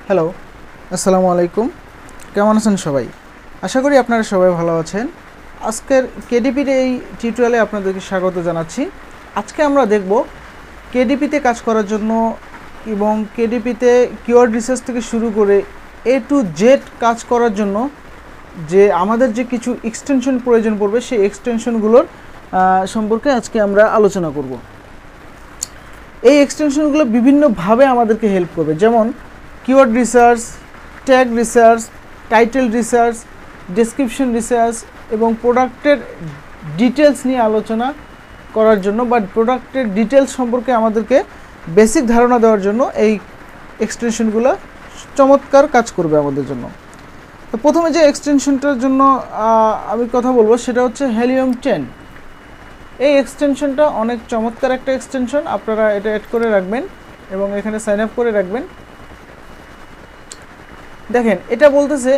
Hello, আসসালামু আলাইকুম। কেমন আছেন সবাই? আশা করি আপনারা সবাই ভালো আছেন। আজকের কেডিপির এই টিউটোরিয়ালে আপনাদেরকে স্বাগত জানাচ্ছি। আজকে আমরা দেখব কেডিপিতে কাজ করার জন্য এবং কেডিপিতে কিওয়ার্ড রিসার্চ থেকে শুরু করে এ টু জেড কাজ করার জন্য যে আমাদের যে কিছু এক্সটেনশন প্রয়োজন পড়বে সেই এক্সটেনশনগুলোর সম্পর্কে আজকে আমরা আলোচনা করব। এই এক্সটেনশনগুলো বিভিন্নভাবে আমাদেরকে হেল্প করবে, যেমন keyword research, tag research, title research, description research এবং প্রোডাক্টের ডিটেলস নিয়ে আলোচনা করার জন্য বা প্রোডাক্টের ডিটেলস সম্পর্কে আমাদেরকে বেসিক ধারণা দেওয়ার জন্য এই এক্সটেনশনগুলো চমৎকার কাজ করবে আমাদের জন্য। তো প্রথমে যে এক্সটেনশনটার জন্য আমি কথা বলবো সেটা হচ্ছে হেলিয়াম 10। এই এক্সটেনশনটা অনেক চমৎকার একটা এক্সটেনশন, আপনারা এটা অ্যাড করে রাখবেন এবং এখানে সাইন আপ করে রাখবেন। দেখেন, এটা বলতেছে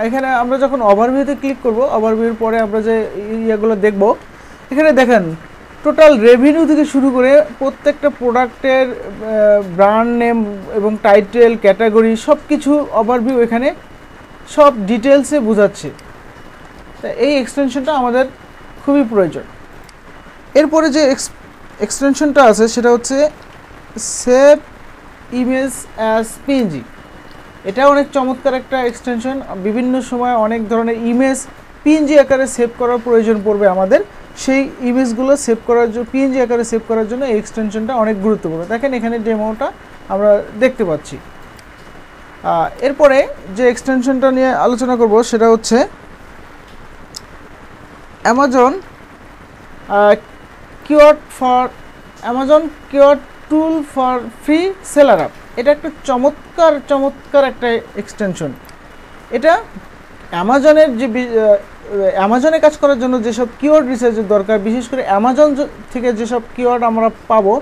এখানে আমরা যখন ওভারভিউতে ক্লিক করব, ওভারভিউর পরে আমরা যে ইয়েগুলো দেখব, এখানে দেখেন টোটাল রেভিনিউ থেকে শুরু করে প্রত্যেকটা প্রোডাক্টের ব্র্যান্ড নেম এবং টাইটেল, ক্যাটাগরি সব কিছু ওভারভিউ এখানে সব ডিটেলসে বোঝাচ্ছে। তা এই এক্সটেনশনটা আমাদের খুবই প্রয়োজন। এরপরে যে এক্সটেনশনটা আছে সেটা হচ্ছে সেভ ইমেজ অ্যাজ পিএনজি। এটা অনেক চমৎকার একটা এক্সটেনশন। বিভিন্ন সময় অনেক ধরনের ইমেজ পিএনজি আকারে সেভ করার প্রয়োজন পড়বে আমাদের, সেই ইমেজগুলো সেভ করার জন্য পিএনজি আকারে সেভ করার জন্য এই এক্সটেনশনটা অনেক গুরুত্বপূর্ণ। দেখেন এখানে ডেমোটা আমরা দেখতে পাচ্ছি। এরপরে যে এক্সটেনশনটা নিয়ে আলোচনা করব সেটা হচ্ছে Amazon Amazon keyword tool for free seller app. এটা একটা চমৎকার একটা এক্সটেনশন। এটা অ্যামাজনের যে অ্যামাজনে কাজ করার জন্য যেসব কিওয়ার্ড রিসার্চের দরকার, বিশেষ করে অ্যামাজন থেকে যেসব কিওয়ার্ড আমরা পাবো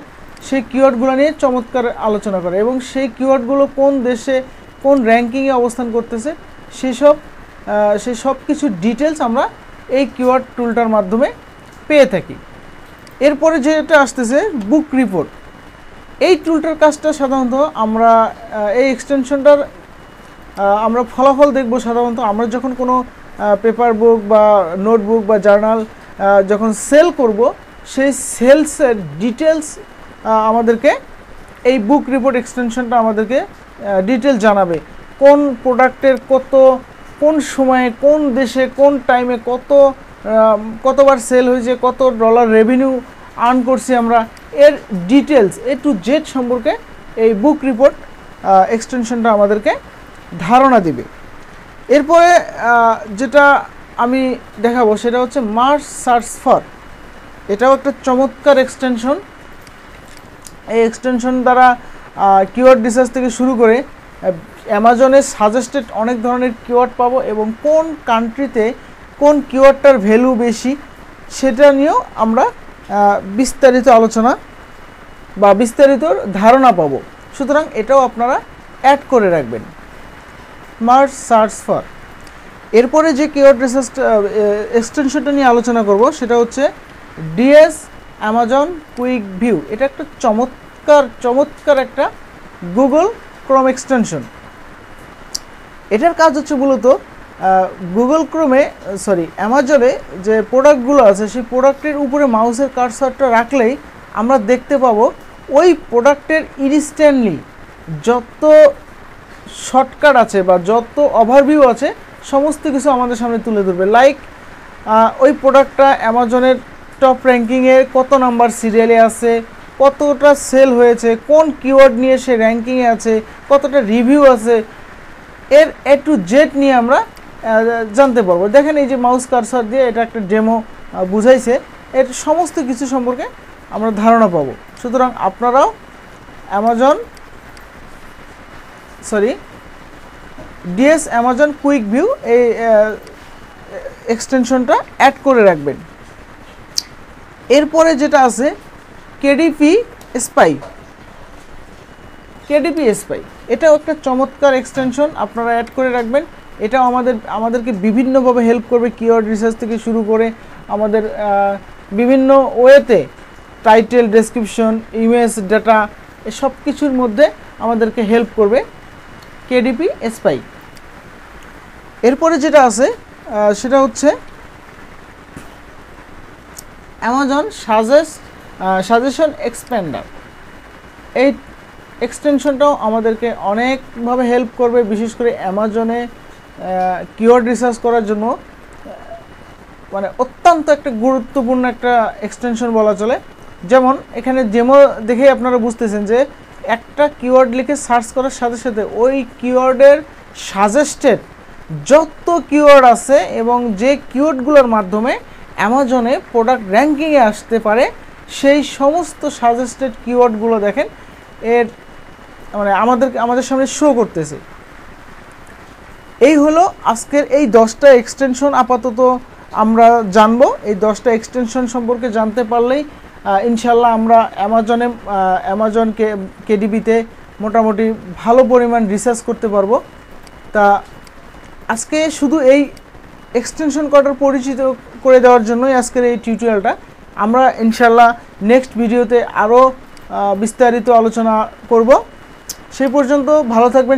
সেই কিওয়ার্ডগুলো নিয়ে চমৎকার আলোচনা করে এবং সেই কিওয়ার্ডগুলো কোন দেশে কোন র্যাঙ্কিংয়ে অবস্থান করতেছে সেই সব কিছু ডিটেলস আমরা এই কিওয়ার্ড টুলটার মাধ্যমে পেয়ে থাকি। এরপরে যেটা আসতেছে বুক রিপোর্ট। এই টুলটার কাজটা সাধারণত আমরা এই এক্সটেনশনটার আমরা ফলাফল দেখব। সাধারণত আমরা যখন কোনো পেপার বুক বা নোটবুক বা জার্নাল যখন সেল করব, সেই সেলসের ডিটেলস আমাদেরকে এই বুক রিপোর্ট এক্সটেনশনটা আমাদেরকে ডিটেলস জানাবে। কোন প্রোডাক্টের কোন সময়ে কোন দেশে কোন টাইমে কতবার সেল হয়েছে, কত ডলার রেভিনিউ আর্ন করছি আমরা, এর ডিটেলস এ টু জেড সম্পর্কে এই বুক রিপোর্ট এক্সটেনশনটা আমাদেরকে ধারণা দিবে। এরপরে যেটা আমি দেখাবো সেটা হচ্ছে মার্চ সার্চ ফর। এটাও একটা চমৎকার এক্সটেনশন। এই এক্সটেনশন দ্বারা কিওয়ার্ড রিসার্চ থেকে শুরু করে অ্যামাজনের সাজেস্টেড অনেক ধরনের কিওয়ার্ড পাবো এবং কোন কান্ট্রিতে কোন কিওয়ার্ডটার ভ্যালু বেশি সেটা নিয়েও আমরা বিস্তারিত আলোচনা বা বিস্তারিত ধারণা পাবো। সুতরাং এটাও আপনারা অ্যাড করে রাখবেন, মার্চ সার্চ ফর। এরপরে যে কিওয়ার্ড রিসার্চ এক্সটেনশনটা নিয়ে আলোচনা করব সেটা হচ্ছে ডিএস অ্যামাজন কুইক ভিউ। এটা একটা চমৎকার একটা গুগল ক্রোম এক্সটেনশন। এটার কাজ হচ্ছে মূলত গুগল ক্রোমে অ্যামাজনে যে প্রোডাক্টগুলো আছে সেই প্রোডাক্টের উপরে মাউসের কার্সারটা রাখলেই আমরা দেখতে পাবো ওই প্রোডাক্টের ইনস্ট্যান্টলি যত শর্টকাট আছে বা যত ওভারভিউ আছে সমস্ত কিছু আমাদের সামনে তুলে ধরবে। লাইক ওই প্রোডাক্টটা অ্যামাজনের টপ র্যাঙ্কিংয়ে কত নাম্বার সিরিয়ালে আছে, কতটা সেল হয়েছে, কোন কিওয়ার্ড নিয়ে সে র্যাঙ্কিংয়ে আছে, কতটা রিভিউ আছে, এর এ টু জেড নিয়ে আমরা জানতে পারবো। দেখেন এই যে মাউস কার্সার দিয়ে এটা একটা ডেমো বুঝাইছে, এর সমস্ত কিছু সম্পর্কে আমরা ধারণা পাবো। সুতরাং আপনারাও ডিএস অ্যামাজন কুইক ভিউ এই এক্সটেনশনটা অ্যাড করে রাখবেন। এরপরে যেটা আছে কেডিপি স্পাই। এটাও একটা চমৎকার এক্সটেনশন, আপনারা অ্যাড করে রাখবেন। এটাও আমাদেরকে বিভিন্নভাবে হেল্প করবে। কিওয়ার্ড রিসার্চ থেকে শুরু করে আমাদের বিভিন্ন ওয়েতে টাইটেল, ডেসক্রিপশন, ইমেজ, ডাটা এসব কিছুর মধ্যে আমাদেরকে হেল্প করবে। KDP spy. এরপরে যেটা আছে সেটা হচ্ছে অ্যামাজন সাজেশন এক্সপ্যান্ডার। এই এক্সটেনশনটাও আমাদেরকে অনেকভাবে হেল্প করবে, বিশেষ করে অ্যামাজনে কিওয়ার্ড রিসার্চ করার জন্য মানে অত্যন্ত একটা গুরুত্বপূর্ণ একটা এক্সটেনশন বলা চলে। যেমন এখানে ডেমো দেখে আপনারা বুঝতেছেন যে একটা কিওয়ার্ড লিখে সার্চ করার সাথে সাথে ওই কিওয়ার্ডের সাজেস্টেড যত কিওয়ার্ড আছে এবং যে কিওয়ার্ডগুলোর মাধ্যমে অ্যামাজনে প্রোডাক্ট র্যাঙ্কিংয়ে আসতে পারে সেই সমস্ত সাজেস্টেড কিওয়ার্ডগুলো দেখেন এর মানে আমাদের সামনে শো করতেছে। এই হলো আজকের এই 10টা এক্সটেনশন আপাতত আমরা জানবো। এই 10টা এক্সটেনশন সম্পর্কে জানতে পারলেই ইনশাল্লাহ আমরা অ্যামাজন কেডিবিতে মোটামুটি ভালো পরিমাণ রিসার্চ করতে পারবো। তা আজকে শুধু এই এক্সটেনশন কটার পরিচিত করে দেওয়ার জন্যই আজকের এই টিউটোরিয়ালটা। আমরা ইনশাল্লাহ নেক্সট ভিডিওতে আরও বিস্তারিত আলোচনা করব। সেই পর্যন্ত ভালো থাকবেন।